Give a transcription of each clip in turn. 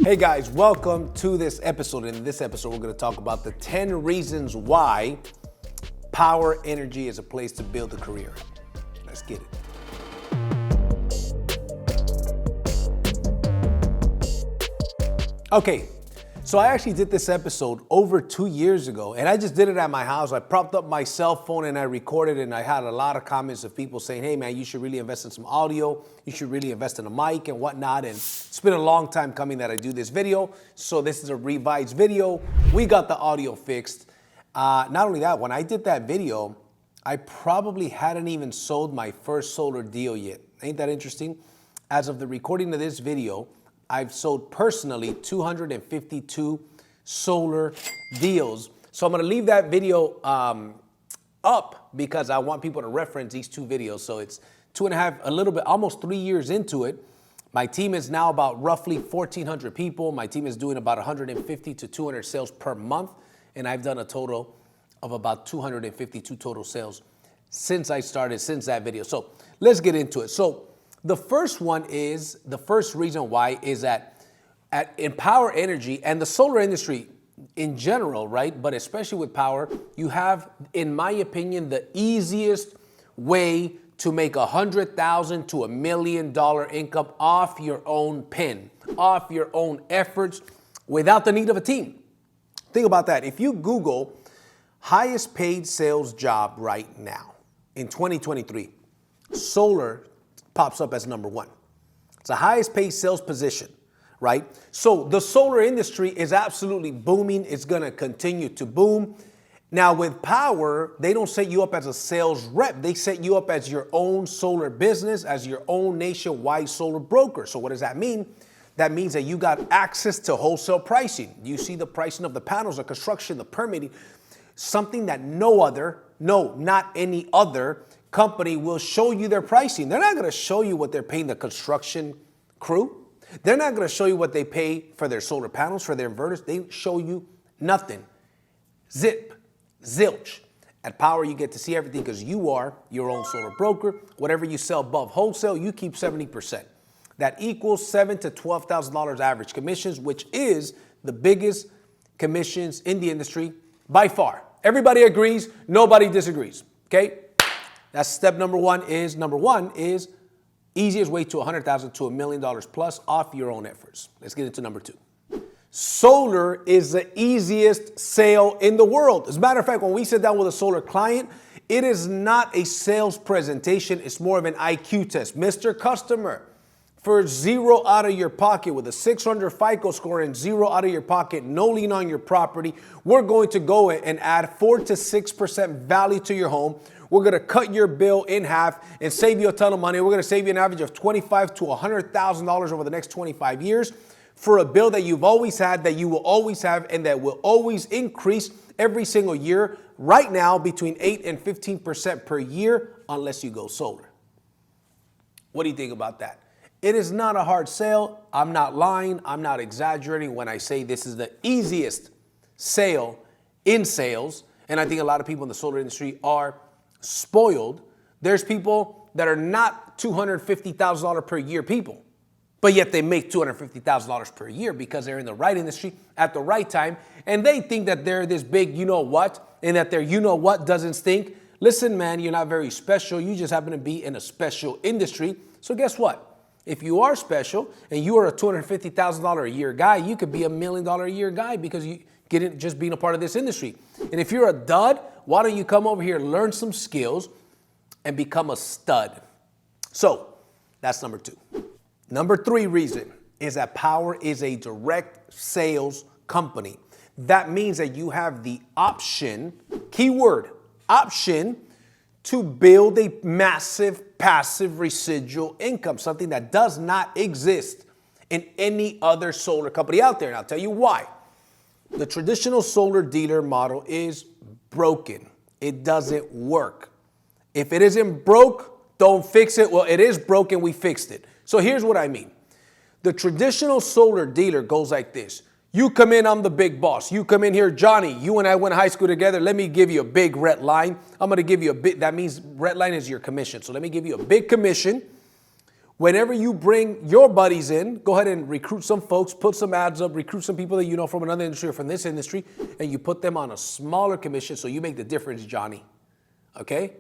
Hey guys, welcome to this episode. In this episode, we're going to talk about the 10 reasons why Powur Energy is a place to build a career. Let's get it. Okay, so I actually did this episode over 2 years ago, and I just did it at my house. I propped up my cell phone and I recorded, and I had a lot of comments of people saying, hey man, you should really invest in some audio. You should really invest in a mic and whatnot. And it's been a long time coming that I do this video. So this is a revised video. We got the audio fixed. Not only that, when I did that video, I probably hadn't even sold my first solar deal yet. Ain't that interesting? As of the recording of this video, I've sold personally 252 solar deals. So I'm gonna leave that video up because I want people to reference these two videos. So it's 2.5, a little bit, almost 3 years into it. My team is now about roughly 1,400 people. My team is doing about 150 to 200 sales per month. And I've done a total of about 252 total sales since I started, since that video. So let's get into it. So the first one is, the first reason why is that in Powur Energy and the solar industry in general, right? But especially with Powur, you have, in my opinion, the easiest way to make $100,000 to $1 million income off your own pen, off your own efforts, without the need of a team. Think about that. If you Google highest paid sales job right now in 2023, solar pops up as number one. It's the highest paid sales position, right? So the solar industry is absolutely booming. It's going to continue to boom. Now with Powur, they don't set you up as a sales rep. They set you up as your own solar business, as your own nationwide solar broker. So what does that mean? That means that you got access to wholesale pricing. You see the pricing of the panels, the construction, the permitting, something that not any other company will show you their pricing. They're not going to show you what they're paying the construction crew. They're not going to show you what they pay for their solar panels, for their inverters. They show you nothing. Zilch. At Powur, you get to see everything because you are your own solar broker. Whatever you sell above wholesale, you keep 70%. That equals $7,000 to $12,000 average commissions, which is the biggest commissions in the industry by far. Everybody agrees, nobody disagrees. Okay? That's step number one is easiest way to $100,000 to $1 million plus off your own efforts. Let's get into number two. Solar is the easiest sale in the world. As a matter of fact, when we sit down with a solar client, it is not a sales presentation. It's more of an IQ test. Mr. Customer, for zero out of your pocket with a 600 FICO score and zero out of your pocket, no lien on your property, we're going to go and add 4 to 6% value to your home. We're going to cut your bill in half and save you a ton of money. We're going to save you an average of $25,000 to $100,000 over the next 25 years for a bill that you've always had, that you will always have, and that will always increase every single year. Right now, between 8 and 15% per year, unless you go solar. What do you think about that? It is not a hard sale. I'm not lying. I'm not exaggerating when I say this is the easiest sale in sales. And I think a lot of people in the solar industry are spoiled. There's people that are not $250,000 per year people, but yet they make $250,000 per year because they're in the right industry at the right time. And they think that they're this big you know what, and that their you know what doesn't stink. Listen, man, you're not very special. You just happen to be in a special industry. So guess what? If you are special and you are a $250,000 a year guy, you could be $1 million a year guy because you get it just being a part of this industry. And if you're a dud, why don't you come over here, learn some skills, and become a stud? So that's number two. Number three reason is that Powur is a direct sales company. That means that you have the option, keyword, option, to build a massive passive residual income, something that does not exist in any other solar company out there. And I'll tell you why. The traditional solar dealer model is broken. It doesn't work. If it isn't broke, don't fix it. Well, it is broken, we fixed it. So here's what I mean. The traditional solar dealer goes like this. You come in, I'm the big boss. You come in here, Johnny, you and I went to high school together. Let me give you a big red line. I'm going to give you a big, that means red line is your commission. So let me give you a big commission. Whenever you bring your buddies in, go ahead and recruit some folks, put some ads up, recruit some people that you know from another industry or from this industry, and you put them on a smaller commission so you make the difference, Johnny. Okay?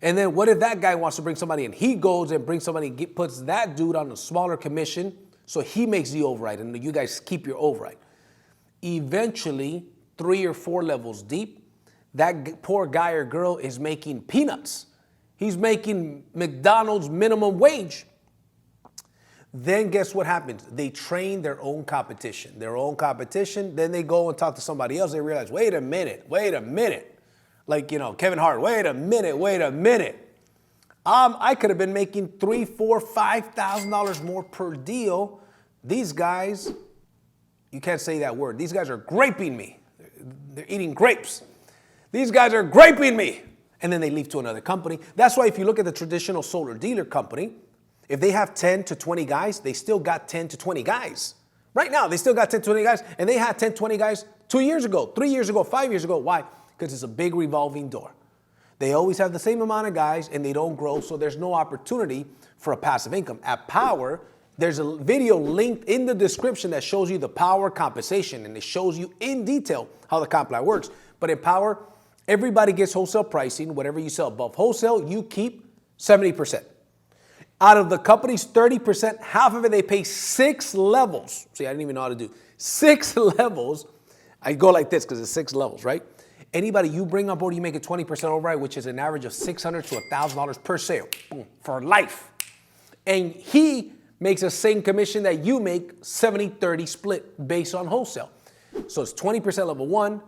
And then what if that guy wants to bring somebody in? He goes and brings somebody and puts that dude on a smaller commission so he makes the override and you guys keep your override. Eventually, 3 or 4 levels deep, that poor guy or girl is making peanuts. He's making McDonald's minimum wage. Then guess what happens? They train their own competition. Then they go and talk to somebody else. They realize, wait a minute. Like, Kevin Hart, wait a minute. I could have been making $3,000, $4,000, $5,000 more per deal. These guys, you can't say that word. These guys are graping me. They're eating grapes. These guys are graping me. And then they leave to another company. That's why if you look at the traditional solar dealer company, if they have 10 to 20 guys, they still got 10 to 20 guys. Right now, they still got 10 to 20 guys, and they had 10, 20 guys 2 years ago, 3 years ago, 5 years ago. Why? Because it's a big revolving door. They always have the same amount of guys, and they don't grow, so there's no opportunity for a passive income. At Powur, there's a video linked in the description that shows you the Powur compensation, and it shows you in detail how the comp plan works. But in Powur, everybody gets wholesale pricing. Whatever you sell above wholesale, you keep 70%. Out of the company's 30%, half of it they pay 6 levels. See, I didn't even know how to do 6 levels. I go like this because it's 6 levels, right? Anybody you bring on board, you make a 20% override, which is an average of $600 to $1,000 per sale. Boom, for life. And he makes the same commission that you make, 70-30 split based on wholesale. So it's 20% level 1,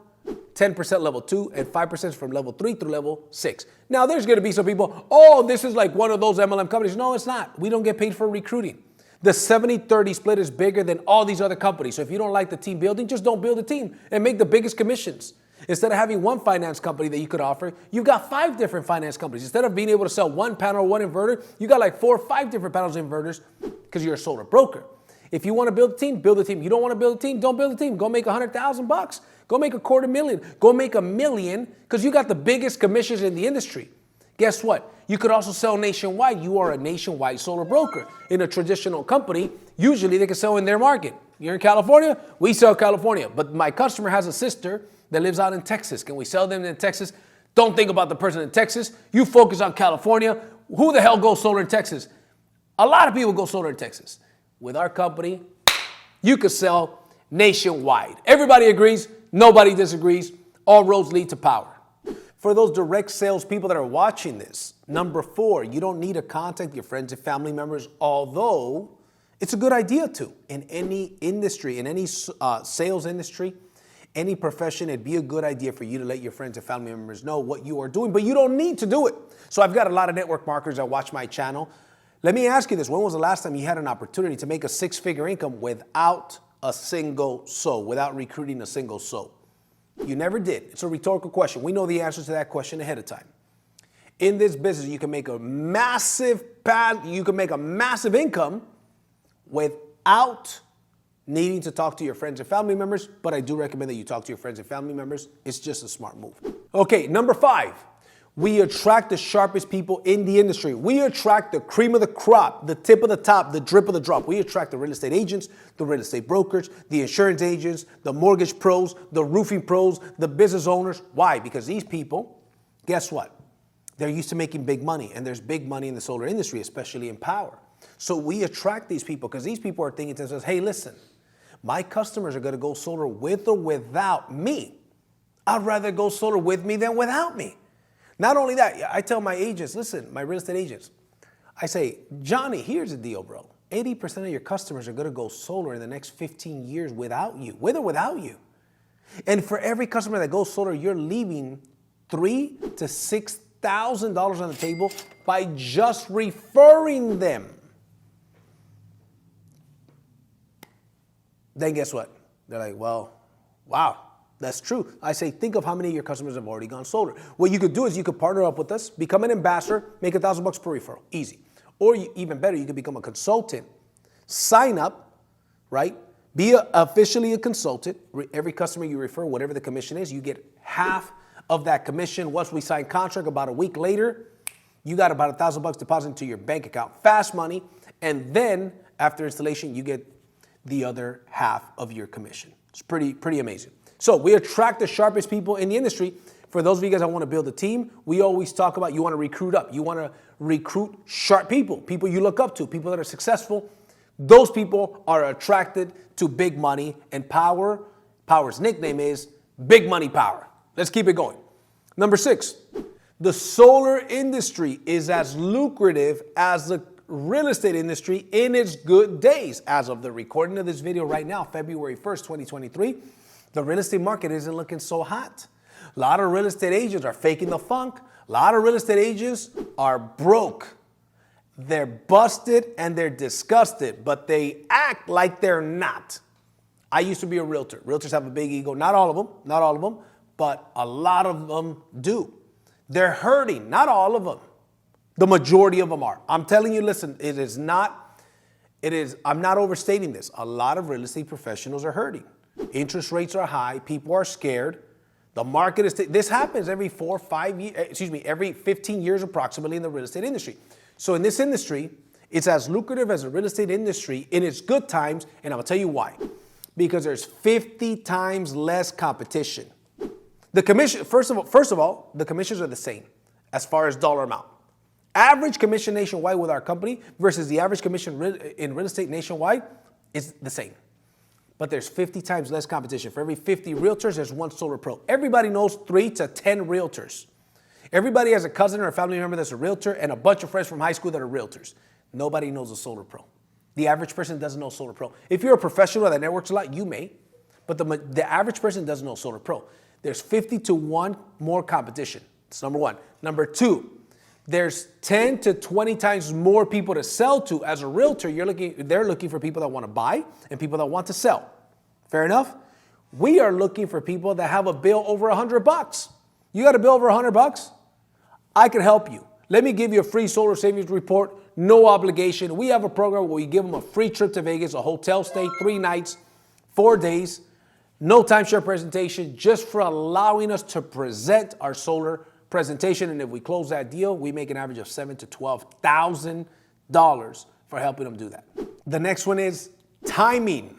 10% level 2, and 5% from level 3 through level 6. Now, there's going to be some people, oh, this is like one of those MLM companies. No, it's not. We don't get paid for recruiting. The 70-30 split is bigger than all these other companies. So if you don't like the team building, just don't build a team and make the biggest commissions. Instead of having one finance company that you could offer, you've got 5 different finance companies. Instead of being able to sell one panel or one inverter, you got like 4 or 5 different panels of inverters because you're a solar broker. If you want to build a team, build a team. You don't want to build a team, don't build a team. Go make $100,000. Go make $250,000. Go make $1 million because you got the biggest commissions in the industry. Guess what? You could also sell nationwide. You are a nationwide solar broker. In a traditional company, usually they can sell in their market. You're in California, we sell California. But my customer has a sister that lives out in Texas. Can we sell them in Texas? Don't think about the person in Texas. You focus on California. Who the hell goes solar in Texas? A lot of people go solar in Texas. With our company, you could sell nationwide. Everybody agrees. Nobody disagrees. All roads lead to Powur. For those direct sales people that are watching this, number 4, you don't need to contact your friends and family members, although it's a good idea to. In any industry, in any sales industry, any profession, it'd be a good idea for you to let your friends and family members know what you are doing, but you don't need to do it. So I've got a lot of network marketers that watch my channel. Let me ask you this. When was the last time you had an opportunity to make a 6-figure income without a single soul, without recruiting a single soul? You never did. It's a rhetorical question. We know the answer to that question ahead of time. In this business, you can make a massive income without needing to talk to your friends and family members, but I do recommend that you talk to your friends and family members. It's just a smart move. Okay, number 5. We attract the sharpest people in the industry. We attract the cream of the crop, the tip of the top, the drip of the drop. We attract the real estate agents, the real estate brokers, the insurance agents, the mortgage pros, the roofing pros, the business owners. Why? Because these people, guess what? They're used to making big money, and there's big money in the solar industry, especially in Powur. So we attract these people because these people are thinking to themselves, hey, listen, my customers are going to go solar with or without me. I'd rather go solar with me than without me. Not only that, I tell my agents, listen, my real estate agents, I say, Johnny, here's the deal, bro. 80% of your customers are going to go solar in the next 15 years without you, with or without you. And for every customer that goes solar, you're leaving $3,000 to $6,000 on the table by just referring them. Then guess what? They're like, well, wow. That's true. I say, think of how many of your customers have already gone solar. What you could do is you could partner up with us, become an ambassador, make $1,000 per referral. Easy. Or even better, you could become a consultant. Sign up, right? Be officially a consultant. Every customer you refer, whatever the commission is, you get half of that commission. Once we sign contract, about a week later, You got about $1,000 deposit into your bank account, fast money, and then after installation, you get the other half of your commission. It's pretty amazing. So we attract the sharpest people in the industry. For those of you guys that want to build a team, we always talk about you want to recruit up. You want to recruit sharp people, people you look up to, people that are successful. Those people are attracted to big money, and Powur's nickname is Big Money Powur. Let's keep it going. Number 6, the solar industry is as lucrative as the real estate industry in its good days. As of the recording of this video right now, February 1st, 2023, the real estate market isn't looking so hot. A lot of real estate agents are faking the funk. A lot of real estate agents are broke. They're busted and they're disgusted, but they act like they're not. I used to be a realtor. Realtors have a big ego. Not all of them, but a lot of them do. They're hurting. Not all of them. The majority of them are. I'm telling you, listen, I'm not overstating this. A lot of real estate professionals are hurting. Interest rates are high. People are scared. The market is, this happens every 15 years approximately in the real estate industry. So in this industry, it's as lucrative as the real estate industry in its good times, and I'll tell you why. Because there's 50 times less competition. The commission, first of all, the commissions are the same as far as dollar amount. Average commission nationwide with our company versus the average commission in real estate nationwide is the same. But there's 50 times less competition. For every 50 realtors, there's one solar pro. Everybody knows 3 to 10 realtors. Everybody has a cousin or a family member that's a realtor and a bunch of friends from high school that are realtors. Nobody knows a solar pro. The average person doesn't know solar pro. If you're a professional that networks a lot, you may, but the average person doesn't know solar pro. There's 50 to 1 more competition. That's number 1. Number 2, there's 10 to 20 times more people to sell to. As a realtor, they're looking for people that want to buy and people that want to sell. Fair enough? We are looking for people that have a bill over $100. You got a bill over $100? I can help you. Let me give you a free solar savings report, no obligation. We have a program where we give them a free trip to Vegas, a hotel stay, 3 nights, 4 days, no timeshare presentation, just for allowing us to present our solar presentation. And if we close that deal, we make an average of $7,000 to $12,000 for helping them do that. The next one is timing.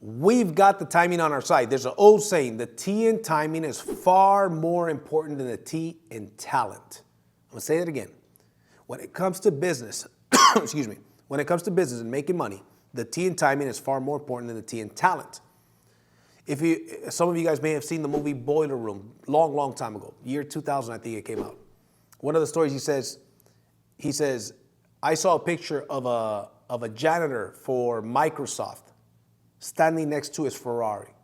We've got the timing on our side. There's an old saying, the T in timing is far more important than the T in talent. I'm gonna say it again. When it comes to business, when it comes to business and making money, the T in timing is far more important than the T in talent. Some of you guys may have seen the movie Boiler Room, long time ago, year 2000, I think it came out. One of the stories he says, I saw a picture of a janitor for Microsoft standing next to his Ferrari.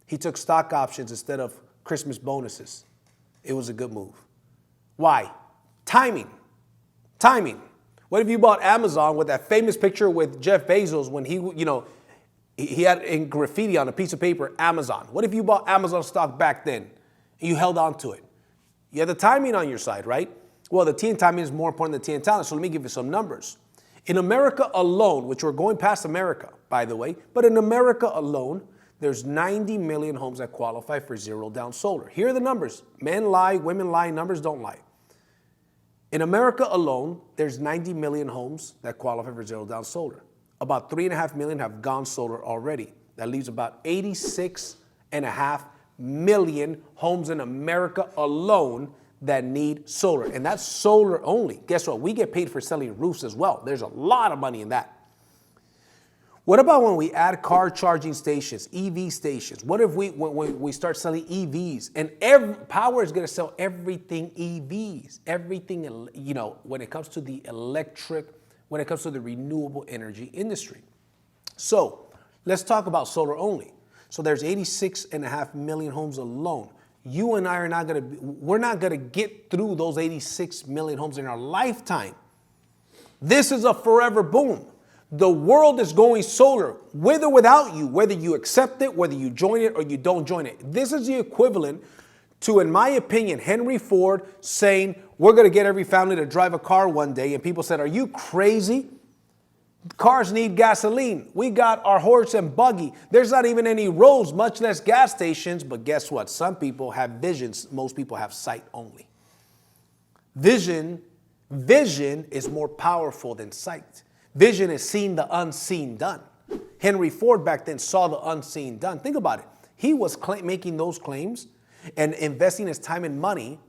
He took stock options instead of Christmas bonuses. It was a good move. Why? Timing. What if you bought Amazon with that famous picture with Jeff Bezos when he had in graffiti on a piece of paper, Amazon. What if you bought Amazon stock back then and you held on to it? You had the timing on your side, right? Well, the T in timing is more important than T in talent, so let me give you some numbers. In America alone, which we're going past America, by the way, but in America alone, there's 90 million homes that qualify for zero down solar. Here are the numbers. Men lie, women lie, numbers don't lie. In America alone, there's 90 million homes that qualify for zero down solar. About 3.5 million have gone solar already. That leaves about 86.5 million homes in America alone that need solar. And that's solar only. Guess what? We get paid for selling roofs as well. There's a lot of money in that. What about when we add car charging stations, EV stations? What if when we start selling EVs? And Powur is going to sell everything EVs, everything, when it comes to the electric, when it comes to the renewable energy industry. So let's talk about solar only. So there's 86.5 million homes alone. You and I are not going to, we're not going to get through those 86 million homes in our lifetime. This is a forever boom. The world is going solar, with or without you, whether you accept it, whether you join it or you don't join it. This is the equivalent to, in my opinion, Henry Ford saying, we're going to get every family to drive a car one day. And people said, are you crazy? Cars need gasoline. We got our horse and buggy. There's not even any roads, much less gas stations. But guess what? Some people have visions. Most people have sight only. Vision Vision is more powerful than sight. Vision is seeing the unseen done. Henry Ford back then saw the unseen done. Think about it. He was making those claims and investing his time and money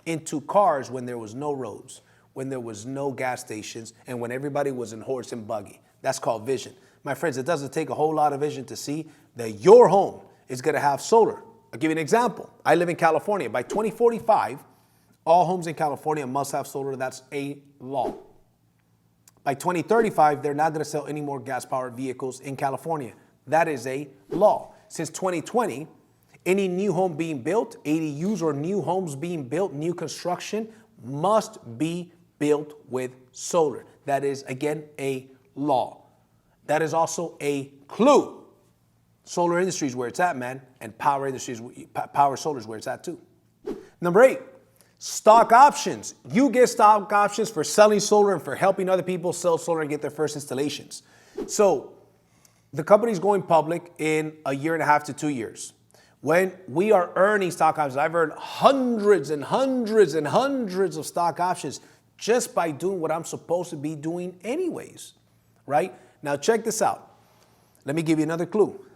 into cars when there was no roads, when there was no gas stations, and when everybody was in horse and buggy. That's called vision. My friends, it doesn't take a whole lot of vision to see that your home is going to have solar. I'll give you an example. I live in California. By 2045, all homes in California must have solar. That's a law. By 2035, they're not going to sell any more gas-powered vehicles in California. That is a law. Since 2020, any new home being built, ADUs or new homes being built, new construction, must be built with solar. That is, again, a law. That is also a clue. Solar industry is where it's at, man, and power industries, power solar is where it's at too. Number 8, stock options. You get stock options for selling solar and for helping other people sell solar and get their first installations. So the company's going public in a year and a half to 2 years. When we are earning stock options, I've earned hundreds and hundreds and hundreds of stock options just by doing what I'm supposed to be doing anyways, right? Now check this out. Let me give you another clue.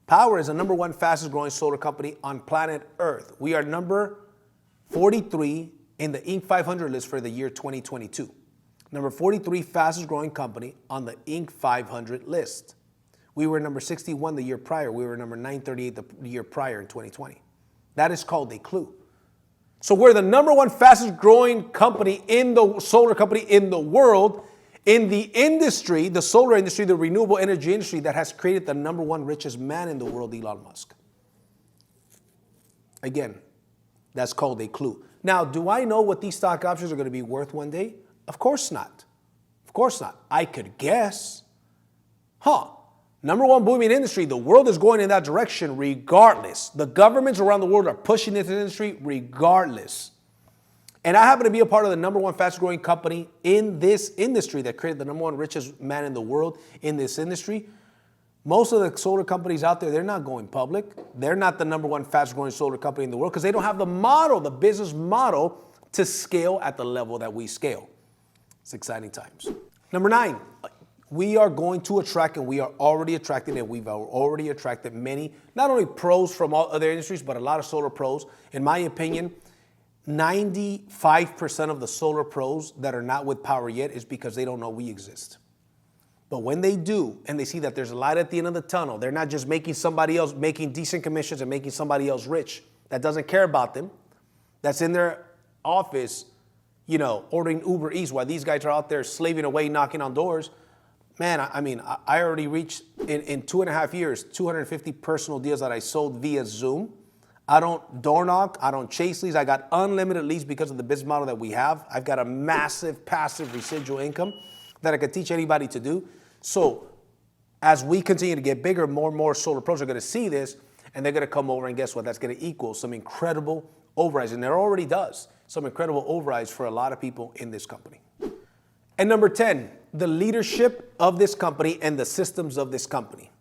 Powur is the #1 fastest growing solar company on planet Earth. We are number 43 in the Inc. 500 list for the year 2022. Number 43 fastest growing company on the Inc. 500 list. We were number 61 the year prior. We were number 938 the year prior in 2020. That is called a clue. So we're the #1 fastest growing company in the solar company in the world, in the industry, the solar industry, the renewable energy industry that has created the #1 richest man in the world, Elon Musk. Again, that's called a clue. Now, do I know what these stock options are going to be worth one day? Of course not. Of course not. I could guess. #1 booming industry. The world is going in that direction regardless. The governments around the world are pushing this industry regardless. And I happen to be a part of the #1 fastest growing company in this industry that created the #1 richest man in the world in this industry. Most of the solar companies out there, they're not going public. They're not the #1 fastest growing solar company in the world because they don't have the model, the business model to scale at the level that we scale. It's exciting times. Number 9, we are going to attract, and we are already attracting, and we've already attracted many, not only pros from all other industries, but a lot of solar pros. In my opinion, 95% of the solar pros that are not with Powur yet is because they don't know we exist. But when they do, and they see that there's a light at the end of the tunnel, they're not just making somebody else, making decent commissions and making somebody else rich that doesn't care about them, that's in their office, ordering Uber Eats while these guys are out there slaving away, knocking on doors. Man, I already reached, in 2.5 years, 250 personal deals that I sold via Zoom. I don't door knock. I don't chase leads. I got unlimited leads because of the business model that we have. I've got a massive passive residual income that I could teach anybody to do. So as we continue to get bigger, more and more solar pros are going to see this, and they're going to come over, and guess what? That's going to equal some incredible overrides, and there already does some incredible overrides for a lot of people in this company. And number 10, the leadership of this company and the systems of this company.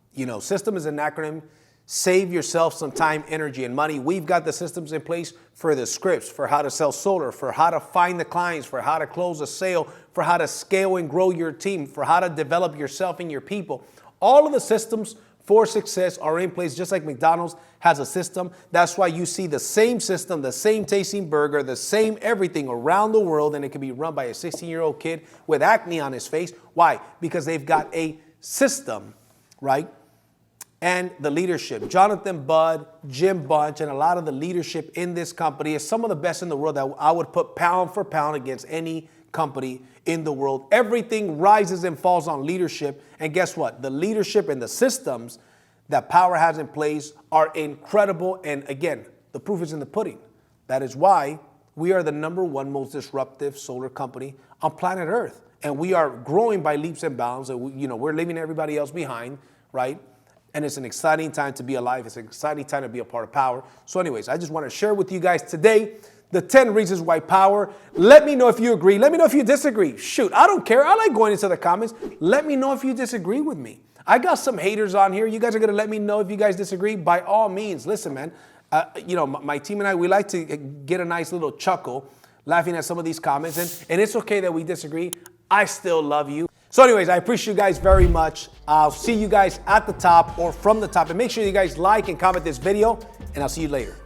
System is an acronym. Save yourself some time, energy, and money. We've got the systems in place for the scripts, for how to sell solar, for how to find the clients, for how to close a sale, for how to scale and grow your team, for how to develop yourself and your people. All of the systems for success are in place, just like McDonald's has a system. That's why you see the same system, the same tasting burger, the same everything around the world, and it can be run by a 16-year-old kid with acne on his face. Why? Because they've got a system, right? And the leadership. Jonathan Budd, Jim Bunch, and a lot of the leadership in this company is some of the best in the world that I would put pound for pound against any company in the world. Everything rises and falls on leadership. And guess what? The leadership and the systems that Powur has in place are incredible. And again, the proof is in the pudding. That is why we are the #1 most disruptive solar company on planet Earth. And we are growing by leaps and bounds. And we're leaving everybody else behind, right? And it's an exciting time to be alive. It's an exciting time to be a part of Powur. So anyways, I just want to share with you guys today the 10 reasons why Powur. Let me know if you agree. Let me know if you disagree. Shoot, I don't care. I like going into the comments. Let me know if you disagree with me. I got some haters on here. You guys are going to let me know if you guys disagree. By all means, listen, man. My team and I, we like to get a nice little chuckle, laughing at some of these comments. And it's okay that we disagree. I still love you. So anyways, I appreciate you guys very much. I'll see you guys at the top or from the top. And make sure you guys like and comment this video, and I'll see you later.